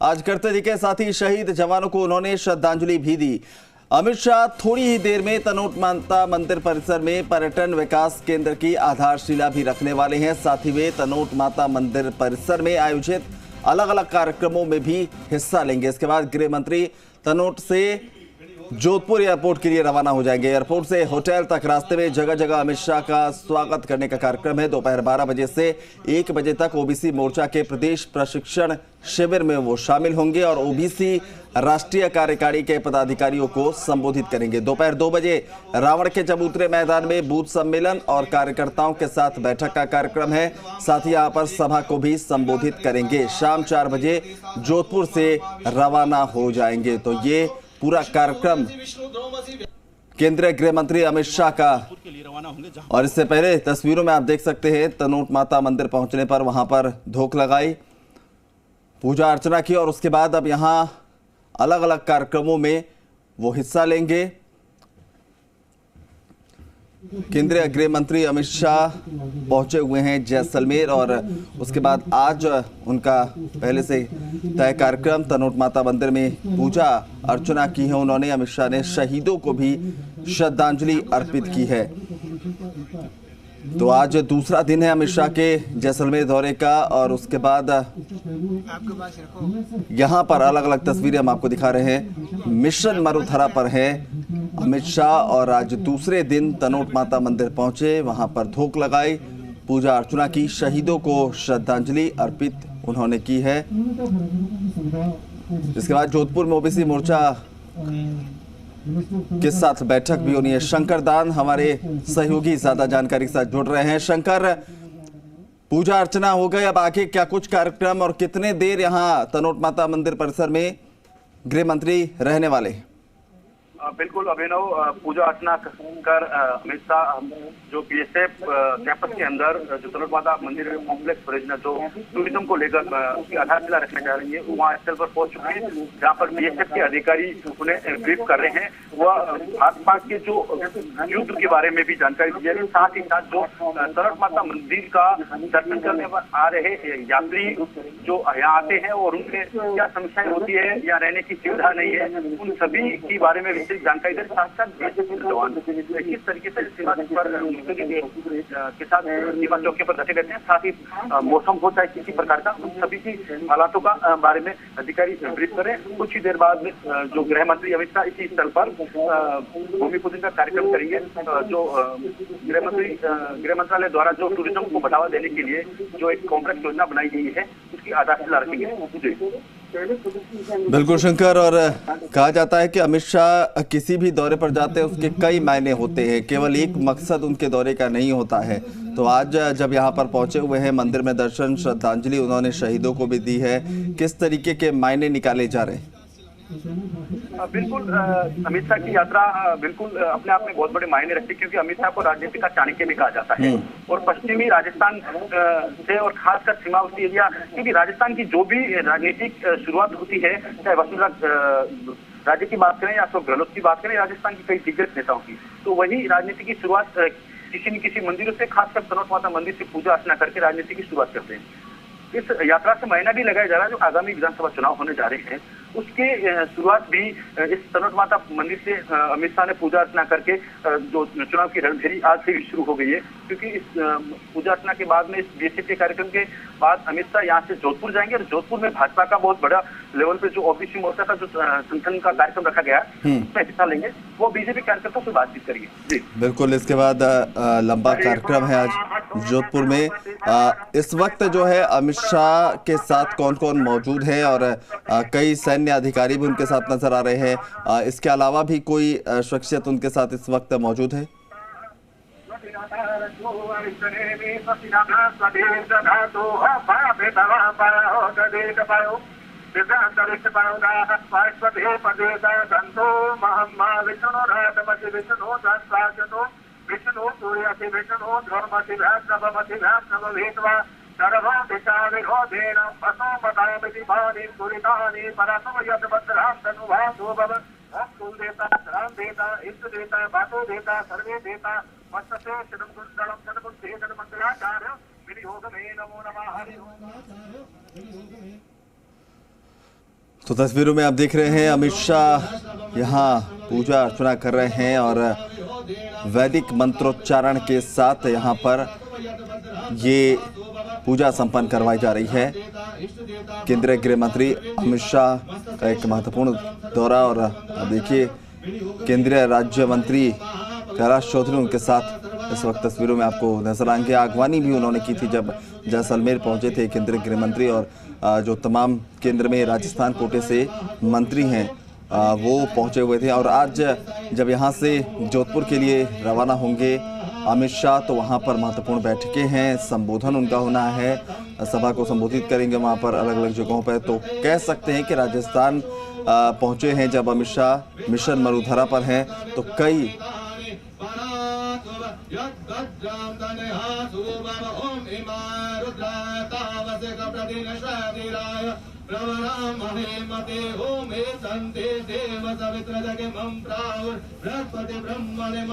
आज करते दिखे, साथ ही शहीद जवानों को उन्होंने श्रद्धांजलि भी दी। अमित शाह थोड़ी ही देर में तनोट माता मंदिर परिसर में पर्यटन विकास केंद्र की आधारशिला भी रखने वाले हैं। साथ ही वे तनोट माता मंदिर परिसर में आयोजित अलग अलग कार्यक्रमों में भी हिस्सा लेंगे। इसके बाद गृह मंत्री तनोट से जोधपुर एयरपोर्ट के लिए रवाना हो जाएंगे। एयरपोर्ट से होटल तक रास्ते में जगह जगह अमित शाह का स्वागत करने का कार्यक्रम है। दोपहर 12 बजे से 1 बजे तक ओबीसी मोर्चा के प्रदेश प्रशिक्षण शिविर में वो शामिल होंगे और ओबीसी राष्ट्रीय कार्यकारिणी के पदाधिकारियों को संबोधित करेंगे। दोपहर 2 बजे रावण के चबूतरे मैदान में बूथ सम्मेलन और कार्यकर्ताओं के साथ बैठक का कार्यक्रम है। साथ ही यहाँ पर सभा को भी संबोधित करेंगे। शाम 4 बजे जोधपुर से रवाना हो जाएंगे। तो ये पूरा कार्यक्रम केंद्रीय गृह मंत्री अमित शाह का। और इससे पहले तस्वीरों में आप देख सकते हैं तनोट माता मंदिर पहुंचने पर वहां पर धोख लगाई, पूजा अर्चना की और उसके बाद अब यहां अलग अलग कार्यक्रमों में वो हिस्सा लेंगे। केंद्रीय गृह मंत्री अमित शाह पहुंचे हुए हैं जैसलमेर और उसके बाद आज उनका पहले से तय कार्यक्रम तनोट माता मंदिर में पूजा अर्चना की है उन्होंने। अमित शाह ने शहीदों को भी श्रद्धांजलि अर्पित की है। तो आज दूसरा दिन है अमित शाह के जैसलमेर दौरे का और उसके बाद यहाँ पर अलग अलग तस्वीरें हम आपको दिखा रहे हैं। मिशन मरुधरा पर है अमित शाह और आज दूसरे दिन तनोट माता मंदिर पहुंचे, वहां पर धोख लगाई, पूजा अर्चना की, शहीदों को श्रद्धांजलि अर्पित उन्होंने की है। इसके बाद जोधपुर में ओबीसी मोर्चा के साथ बैठक भी होनी है। शंकर दान हमारे सहयोगी ज्यादा जानकारी के साथ जुड़ रहे हैं। शंकर, पूजा अर्चना हो गई, अब आगे क्या कुछ कार्यक्रम और कितने देर यहाँ तनोट माता मंदिर परिसर में गृह मंत्री रहने वाले? बिल्कुल अभिनव, पूजा अर्चना कर अमित शाह जो बीएसएफ कैंपस के अंदर जो तनोट माता मंदिर कॉम्प्लेक्स परियोजना जो टूरिज्म को लेकर उसकी आधारशिला रखने जा रही है, वहाँ स्थल पर पहुंच चुके हैं, जहाँ पर बीएसएफ के अधिकारी उन्हें ब्रीफ कर रहे हैं। वह भारत पाक के जो युद्ध के बारे में भी जानकारी दी जा रही है। साथ ही साथ जो तनोट माता मंदिर का दर्शन करने पर आ रहे यात्री जो यहाँ आते हैं और उनके क्या समस्याएं होती है या रहने की सुविधा नहीं है, उन सभी के बारे में जानकारी दे। साथ साथ जवान किस तरीके से सीमा पर के साथ सीमा चौकी पर डटे रहते हैं, साथ ही मौसम हो चाहे किसी प्रकार का, उन सभी की हालातों का बारे में अधिकारी ब्रीफ करें। कुछ ही देर बाद जो गृह मंत्री अमित शाह इसी स्थल पर भूमि पूजन का कार्यक्रम करेंगे। जो गृह मंत्रालय द्वारा जो टूरिज्म को बढ़ावा देने के लिए जो एक कॉम्प्लेक्स योजना बनाई गई है, उसकी आधारशिला रखेंगे। बिल्कुल शंकर, और कहा जाता है कि अमित शाह किसी भी दौरे पर जाते हैं उसके कई मायने होते हैं, केवल एक मकसद उनके दौरे का नहीं होता है। तो आज जब यहाँ पर पहुंचे हुए हैं, मंदिर में दर्शन, श्रद्धांजलि उन्होंने शहीदों को भी दी है, किस तरीके के मायने निकाले जा रहे हैं? बिल्कुल अमित शाह की यात्रा बिल्कुल अपने आप में बहुत बड़े मायने रखती है, क्योंकि अमित शाह को राजनीति का चाणक्य भी कहा जाता है और पश्चिमी राजस्थान से और खासकर सीमावर्ती एरिया, क्योंकि राजस्थान की जो भी राजनीतिक शुरुआत होती है, चाहे वसुंधरा राजे की बात करें या अशोक गहलोत की बात करें, राजस्थान की कई दिग्गज नेताओं की, तो वही राजनीति की शुरुआत किसी न किसी मंदिरों से, खासकर तनोट माता मंदिर से पूजा अर्चना करके राजनीति की शुरुआत करते हैं। इस यात्रा से मायना भी लगाया जा रहा है जो आगामी विधानसभा चुनाव होने जा रहे हैं, उसके शुरुआत भी इस तनोट माता मंदिर से अमित शाह ने पूजा अर्चना करके जो चुनाव की रणभेरी आज से भी शुरू हो गई है। क्योंकि इस पूजा अर्चना के बाद में इस बीएसएफ के कार्यक्रम के बाद अमित शाह यहाँ से जोधपुर जाएंगे और जोधपुर में भाजपा का बहुत बड़ा लेवल पे जो ओबीसी मोर्चा का जो संगठन का कार्यक्रम रखा गया उसमें हिस्सा लेंगे, वो बीजेपी कार्यकर्ताओं से बातचीत करेंगे। जी बिल्कुल, इसके बाद लंबा कार्यक्रम है आज जोधपुर में। इस वक्त जो है अमित शाह के साथ कौन कौन मौजूद है और कई सैन्य अधिकारी भी उनके साथ नजर आ रहे हैं, इसके अलावा भी कोई शख्सियत उनके साथ इस वक्त मौजूद है? तो तस्वीरों में आप देख रहे हैं अमित शाह यहाँ पूजा अर्चना कर रहे हैं और वैदिक मंत्रोच्चारण के साथ यहाँ पर ये पूजा संपन्न करवाई जा रही है। केंद्रीय गृह मंत्री अमित शाह का एक महत्वपूर्ण दौरा और देखिए केंद्रीय राज्य मंत्री कैलाश चौधरी उनके साथ इस वक्त तस्वीरों में आपको नजर आएंगे। आगवानी भी उन्होंने की थी जब जैसलमेर पहुंचे थे केंद्रीय गृह मंत्री और जो तमाम केंद्र में राजस्थान कोटे से मंत्री हैं वो पहुंचे हुए थे। और आज जब यहां से जोधपुर के लिए रवाना होंगे अमित शाह तो वहां पर महत्वपूर्ण बैठकें हैं, संबोधन उनका होना है, सभा को संबोधित करेंगे वहां पर अलग अलग जगहों पर। तो कह सकते हैं कि राजस्थान पहुंचे हैं जब अमित शाह मिशन मरुधरा पर हैं तो कई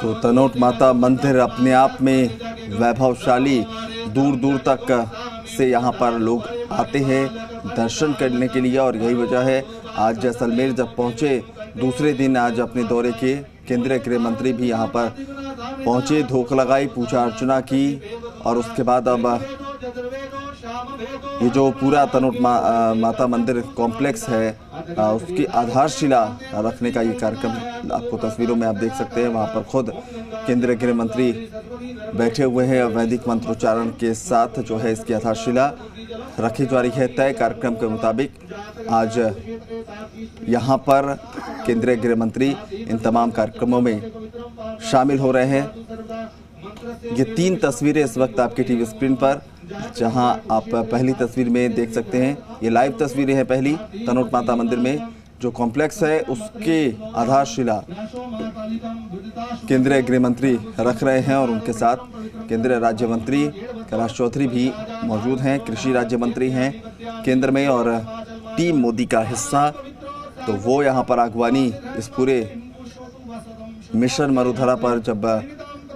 तो तनोट माता मंदिर अपने आप में वैभवशाली, दूर दूर तक से यहाँ पर लोग आते हैं दर्शन करने के लिए और यही वजह है आज जैसलमेर जब पहुँचे दूसरे दिन आज अपने दौरे के केंद्रीय गृह मंत्री भी यहाँ पर पहुँचे, धूप लगाई, पूजा अर्चना की और उसके बाद अब ये जो पूरा तनोट माता मंदिर कॉम्प्लेक्स है उसकी आधारशिला रखने का ये कार्यक्रम आपको तस्वीरों में आप देख सकते हैं। वहाँ पर खुद केंद्रीय गृह मंत्री बैठे हुए हैं और वैदिक मंत्रोच्चारण के साथ जो है इसकी आधारशिला रखी जा रही है। तय कार्यक्रम के मुताबिक आज यहाँ पर केंद्रीय गृह मंत्री इन तमाम कार्यक्रमों में शामिल हो रहे हैं। ये 3 तस्वीरें इस वक्त आपके टीवी स्क्रीन पर, जहां आप पहली तस्वीर में देख सकते हैं ये लाइव तस्वीरें हैं। पहली तनोट माता मंदिर में जो कॉम्प्लेक्स है उसके आधारशिला केंद्रीय गृह मंत्री रख रहे हैं और उनके साथ केंद्रीय राज्य मंत्री कैलाश चौधरी भी मौजूद हैं, कृषि राज्य मंत्री हैं केंद्र में और टीम मोदी का हिस्सा। तो वो यहाँ पर आगवानी इस पूरे मिशन मरुधरा पर जब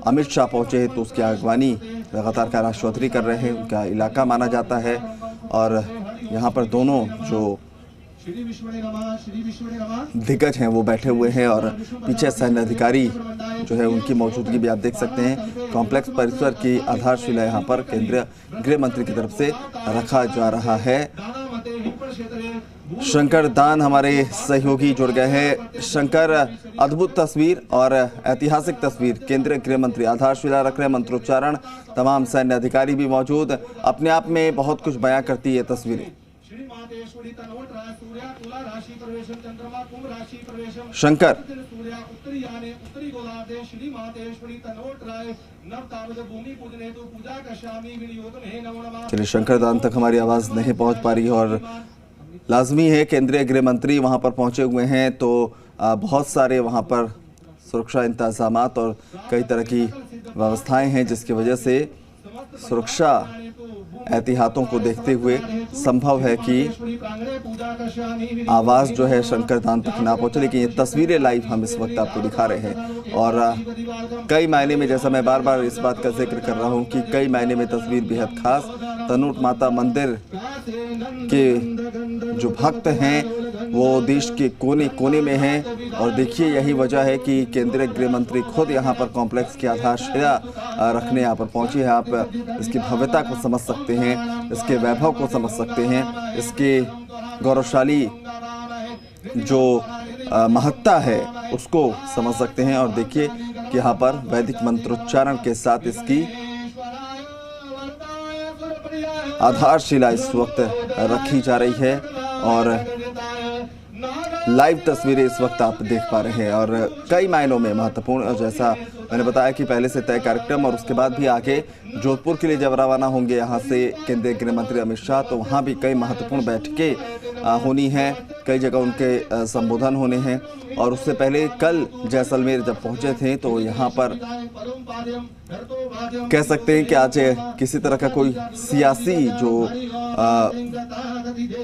अमित शाह पहुंचे तो उसकी आगवानी लगातार कैलाश चौधरी कर रहे हैं, उनका इलाका माना जाता है। और यहाँ पर दोनों जो दिग्गज हैं वो बैठे हुए हैं और पीछे सैन्य अधिकारी जो है उनकी मौजूदगी भी आप देख सकते हैं। कॉम्प्लेक्स परिसर की आधारशिला यहाँ पर केंद्रीय गृह मंत्री की तरफ से रखा जा रहा है। शंकर दान हमारे सहयोगी जुड़ गए हैं। शंकर, अद्भुत तस्वीर और ऐतिहासिक तस्वीर, केंद्रीय गृह मंत्री आधारशिला रख रहे, मंत्रोच्चारण, तमाम सैन्य अधिकारी भी मौजूद, अपने आप में बहुत कुछ बयां करती है तस्वीरें। शंकर, चलिए शंकर दान तक हमारी आवाज नहीं पहुंच पा रही है और लाजमी है केंद्रीय गृह मंत्री वहां पर पहुंचे हुए हैं तो बहुत सारे वहां पर सुरक्षा इंतजामात और कई तरह की व्यवस्थाएं हैं जिसकी वजह से सुरक्षा एहतियातों को देखते हुए संभव है कि आवाज़ जो है शंकर दान तक ना पहुंचे। लेकिन ये तस्वीरें लाइव हम इस वक्त आपको दिखा रहे हैं और कई मायने में, जैसा मैं बार बार इस बात का जिक्र कर रहा हूं कि कई मायने में तस्वीर बेहद खास। तनोट माता मंदिर के जो भक्त हैं वो देश के कोने कोने में हैं और देखिए यही वजह है कि केंद्रीय गृह मंत्री खुद यहाँ पर कॉम्प्लेक्स की आधारशिला रखने यहाँ पर पहुंचे हैं। आप इसकी भव्यता को समझ सकते हैं, इसके वैभव को समझ सकते हैं, इसके गौरवशाली जो महत्ता है उसको समझ सकते हैं। और देखिए कि यहाँ पर वैदिक मंत्रोच्चारण के साथ इसकी आधारशिला इस वक्त रखी जा रही है और लाइव तस्वीरें इस वक्त आप देख पा रहे हैं और कई मायनों में महत्वपूर्ण, जैसा मैंने बताया कि पहले से तय कार्यक्रम और उसके बाद भी आगे जोधपुर के लिए जब रवाना होंगे यहाँ से केंद्रीय गृह मंत्री अमित शाह तो वहाँ भी कई महत्वपूर्ण बैठकें होनी हैं, कई जगह उनके संबोधन होने हैं। और उससे पहले कल जैसलमेर जब पहुँचे थे तो यहाँ पर कह सकते हैं कि आज किसी तरह का कोई सियासी जो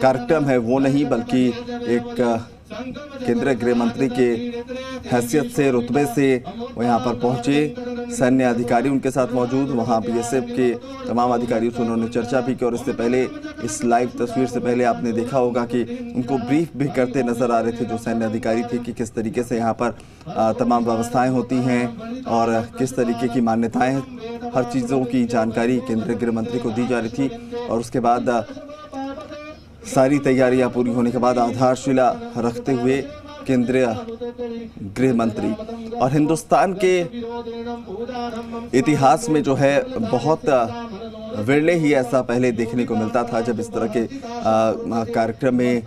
कार्यक्रम है वो नहीं, बल्कि एक केंद्रीय गृह मंत्री के हैसियत से, रुतबे से वो यहाँ पर पहुंचे। सैन्य अधिकारी उनके साथ मौजूद, वहाँ बीएसएफ के तमाम अधिकारियों से उन्होंने चर्चा भी की। और इससे पहले, इस लाइव तस्वीर से पहले आपने देखा होगा कि उनको ब्रीफ भी करते नजर आ रहे थे जो सैन्य अधिकारी थे कि किस तरीके से यहाँ पर तमाम व्यवस्थाएं होती हैं और किस तरीके की मान्यताएं, हर चीज़ों की जानकारी केंद्रीय गृह मंत्री को दी जा रही थी। और उसके बाद सारी तैयारियां पूरी होने के बाद आधारशिला रखते हुए केंद्रीय गृह मंत्री, और हिंदुस्तान के इतिहास में जो है बहुत विरले ही ऐसा पहले देखने को मिलता था जब इस तरह के कार्यक्रम में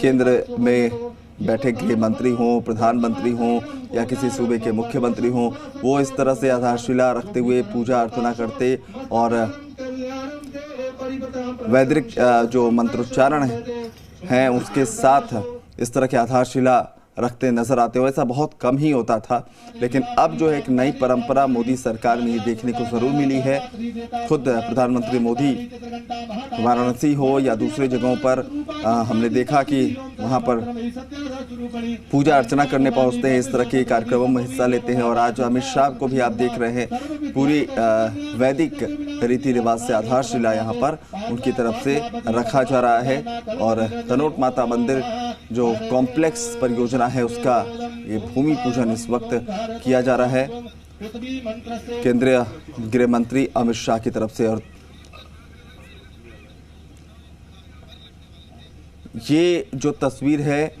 केंद्र में बैठे गृह मंत्री हों, प्रधानमंत्री हों या किसी सूबे के मुख्यमंत्री हों, वो इस तरह से आधारशिला रखते हुए पूजा अर्चना करते और वैदिक जो मंत्रोच्चारण हैं उसके साथ इस तरह की आधारशिला रखते नजर आते हो। ऐसा बहुत कम ही होता था, लेकिन अब जो है एक नई परंपरा मोदी सरकार में ये देखने को जरूर मिली है। खुद प्रधानमंत्री मोदी वाराणसी हो या दूसरे जगहों पर हमने देखा कि वहाँ पर पूजा अर्चना करने पहुँचते हैं, इस तरह के कार्यक्रमों में हिस्सा लेते हैं। और आज अमित शाह को भी आप देख रहे हैं, पूरी वैदिक रीति रिवाज से आधारशिला यहाँ पर उनकी तरफ से रखा जा रहा है। और तनोट माता मंदिर जो कॉम्प्लेक्स परियोजना है उसका ये भूमि पूजन इस वक्त किया जा रहा है केंद्रीय गृह मंत्री अमित शाह की तरफ से। और ये जो तस्वीर है,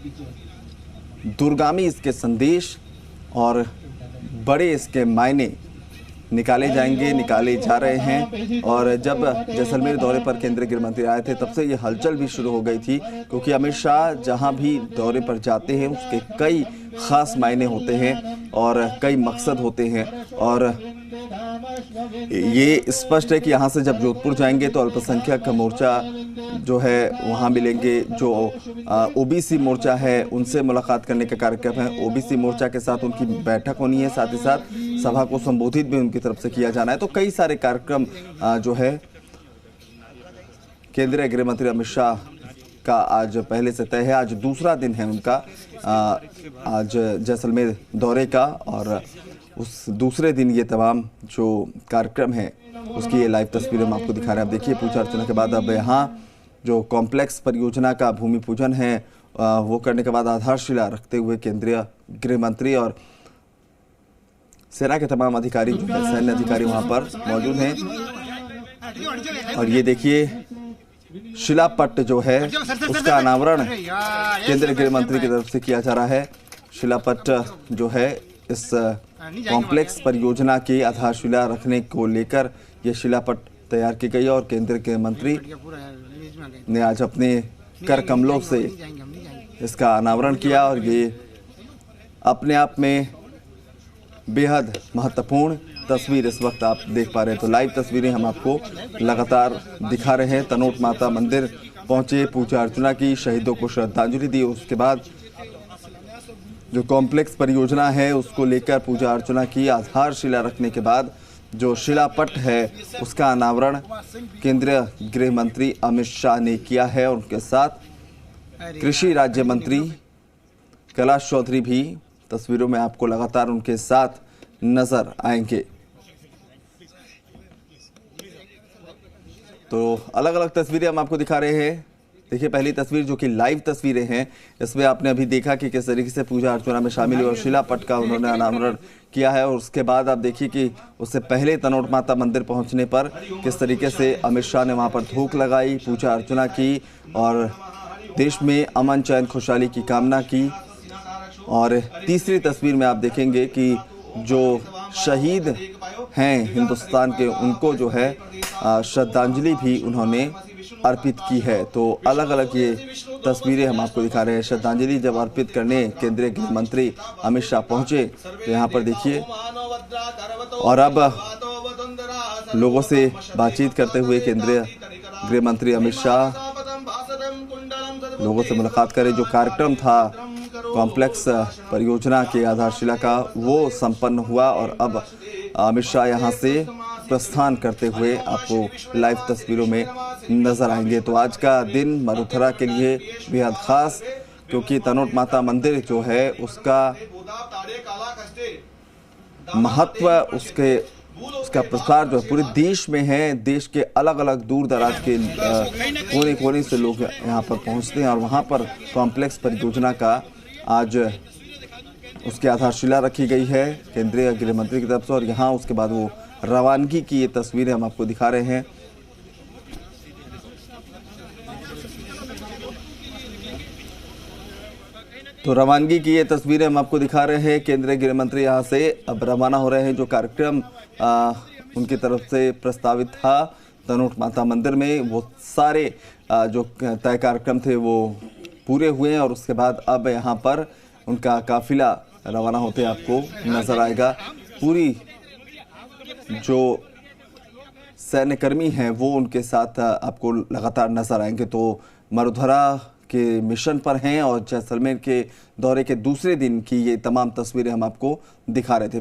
दूरगामी इसके संदेश और बड़े इसके मायने निकाले जाएंगे, निकाले जा रहे हैं। और जब जैसलमेर दौरे पर केंद्रीय गृह मंत्री आए थे तब से ये हलचल भी शुरू हो गई थी, क्योंकि अमित शाह जहां भी दौरे पर जाते हैं उसके कई खास मायने होते हैं और कई मकसद होते हैं। और ये स्पष्ट है कि यहाँ से जब जोधपुर जाएंगे तो अल्पसंख्यक मोर्चा जो है वहाँ मिलेंगे, जो ओबीसी मोर्चा है उनसे मुलाकात करने का कार्यक्रम है, ओबीसी मोर्चा के साथ उनकी बैठक होनी है, साथ ही साथ सभा को संबोधित भी उनकी तरफ से किया जाना है। तो कई सारे कार्यक्रम जो है केंद्रीय गृह मंत्री अमित शाह का आज पहले से तय है। आज दूसरा दिन है उनका आज जैसलमेर दौरे का, और उस दूसरे दिन ये तमाम जो कार्यक्रम है उसकी ये लाइव तस्वीरें हम आपको दिखा रहे हैं। आप देखिए, पूजा अर्चना के बाद अब यहाँ जो कॉम्प्लेक्स परियोजना का भूमि पूजन है वो करने के बाद आधारशिला रखते हुए केंद्रीय गृह मंत्री और सेना के तमाम अधिकारी जो है, सैन्य अधिकारी वहाँ पर मौजूद हैं। और ये देखिए, शिलापट्ट जो है उसका अनावरण केंद्रीय गृह मंत्री की तरफ से किया जा रहा है। शिलापट्ट जो है इस कॉम्प्लेक्स परियोजना की आधारशिला रखने को लेकर यह शिलापट्ट तैयार की गई और केंद्रीय गृह मंत्री ने आज अपने कर कमलों से इसका अनावरण किया। और ये अपने आप में बेहद महत्वपूर्ण तस्वीर इस वक्त आप देख पा रहे हैं। तो लाइव तस्वीरें हम आपको लगातार दिखा रहे हैं। तनोट माता मंदिर पहुंचे, पूजा अर्चना की, शहीदों को श्रद्धांजलि दी, उसके बाद जो कॉम्प्लेक्स परियोजना है उसको लेकर पूजा अर्चना की, आधारशिला रखने के बाद जो शिलापट्ट है उसका अनावरण केंद्रीय गृह मंत्री अमित शाह ने किया है। और उनके साथ कृषि राज्य मंत्री कैलाश चौधरी भी तस्वीरों में आपको लगातार उनके साथ नजर आएंगे। तो अलग अलग तस्वीरें हम आपको दिखा रहे हैं। देखिए, पहली तस्वीर जो कि लाइव तस्वीरें हैं, इसमें आपने अभी देखा कि किस तरीके से पूजा अर्चना में शामिल हुए और शिलापट्ट का उन्होंने अनावरण किया है। और उसके बाद आप देखिए कि उससे पहले तनोट माता मंदिर पहुंचने पर किस तरीके से अमित शाह ने वहां पर धूप लगाई, पूजा अर्चना की और देश में अमन चैन खुशहाली की कामना की। और तीसरी तस्वीर में आप देखेंगे कि जो शहीद हैं हिंदुस्तान के, उनको जो है श्रद्धांजलि भी उन्होंने अर्पित की है। तो अलग अलग ये तस्वीरें हम आपको दिखा रहे हैं। श्रद्धांजलि जब अर्पित करने केंद्रीय गृह मंत्री अमित शाह पहुंचे तो यहाँ पर देखिए, और अब लोगों से बातचीत करते हुए केंद्रीय गृह मंत्री अमित शाह लोगों से मुलाकात करें। जो कार्यक्रम था कॉम्प्लेक्स परियोजना के आधारशिला का वो संपन्न हुआ और अब अमित शाह यहाँ से प्रस्थान करते हुए आपको लाइव तस्वीरों में नजर आएंगे। तो आज का दिन मरुथरा के लिए बेहद खास, क्योंकि तनोट माता मंदिर जो है उसका महत्व, उसका प्रसार जो है पूरे देश में है। देश के अलग अलग दूर दराज के कोने कोने से लोग यहाँ पर पहुँचते हैं और वहाँ पर कॉम्प्लेक्स परियोजना का आज उसकी आधारशिला रखी गई है केंद्रीय गृह मंत्री की तरफ से। और यहाँ उसके बाद वो रवानगी की ये तस्वीरें हम आपको दिखा रहे हैं। तो रवानगी की ये तस्वीरें हम आपको दिखा रहे हैं। केंद्रीय गृह मंत्री यहाँ से अब रवाना हो रहे हैं। जो कार्यक्रम उनकी तरफ से प्रस्तावित था तनोट माता मंदिर में, वो सारे जो तय कार्यक्रम थे वो पूरे हुए हैं और उसके बाद अब यहाँ पर उनका काफिला रवाना होते आपको नजर आएगा। पूरी जो सैन्यकर्मी हैं वो उनके साथ आपको लगातार नजर आएंगे। तो मरुधरा के मिशन पर हैं और जैसलमेर के दौरे के दूसरे दिन की ये तमाम तस्वीरें हम आपको दिखा रहे थे।